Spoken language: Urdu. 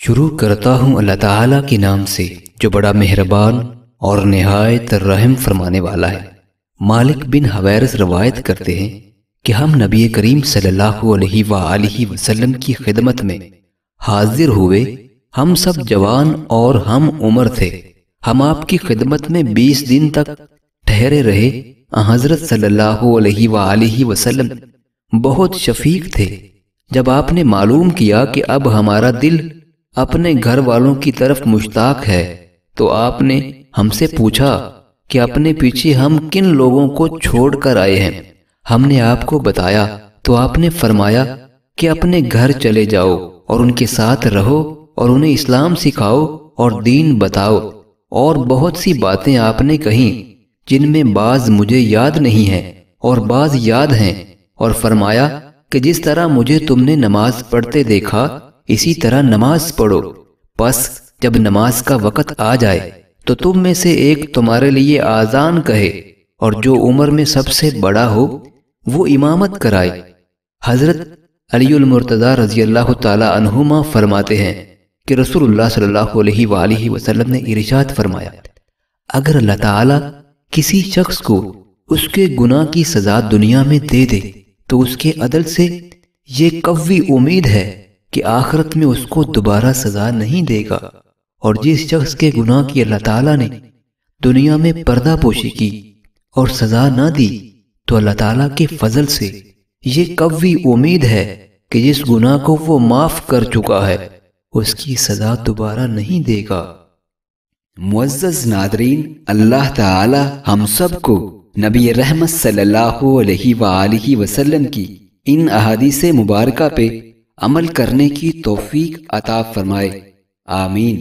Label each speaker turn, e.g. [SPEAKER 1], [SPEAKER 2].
[SPEAKER 1] شروع کرتا ہوں اللہ تعالیٰ کے نام سے جو بڑا مہربان اور نہایت رحم فرمانے والا ہے۔ مالک بن حویرث روایت کرتے ہیں کہ ہم نبی کریم صلی اللہ علیہ وآلہ وسلم کی خدمت میں حاضر ہوئے۔ ہم سب جوان اور ہم عمر تھے۔ ہم آپ کی خدمت میں 20 دن تک ٹھہرے رہے۔ حضرت صلی اللہ علیہ وآلہ وسلم بہت شفیق تھے۔ جب آپ نے معلوم کیا کہ اب ہمارا دل اپنے گھر والوں کی طرف مشتاق ہے تو آپ نے ہم سے پوچھا کہ اپنے پیچھے ہم کن لوگوں کو چھوڑ کر آئے ہیں۔ ہم نے آپ کو بتایا تو آپ نے فرمایا کہ اپنے گھر چلے جاؤ اور ان کے ساتھ رہو اور انہیں اسلام سکھاؤ اور دین بتاؤ، اور بہت سی باتیں آپ نے کہیں جن میں بعض مجھے یاد نہیں ہیں اور بعض یاد ہیں، اور فرمایا کہ جس طرح مجھے تم نے نماز پڑھتے دیکھا اسی طرح نماز پڑھو، پس جب نماز کا وقت آ جائے تو تم میں سے ایک تمہارے لیے آذان کہے اور جو عمر میں سب سے بڑا ہو وہ امامت کرائے۔ حضرت علی المرتضیٰ رضی اللہ تعالی عنہما فرماتے ہیں کہ رسول اللہ صلی اللہ علیہ وآلہ وسلم نے ارشاد فرمایا، اگر اللہ تعالی کسی شخص کو اس کے گناہ کی سزا دنیا میں دے دے تو اس کے عدل سے یہ قوی امید ہے کہ آخرت میں اس کو دوبارہ سزا نہیں دے گا، اور جس شخص کے گناہ کی اللہ تعالیٰ نے دنیا میں پردہ پوشی کی اور سزا نہ دی تو اللہ تعالیٰ کے فضل سے یہ قوی امید ہے کہ جس گناہ کو وہ معاف کر چکا ہے اس کی سزا دوبارہ نہیں دے گا۔
[SPEAKER 2] معزز ناظرین، اللہ تعالی ہم سب کو نبی رحمت صلی اللہ علیہ وآلہ وسلم کی ان احادیث مبارکہ پہ عمل کرنے کی توفیق عطا فرمائے، آمین۔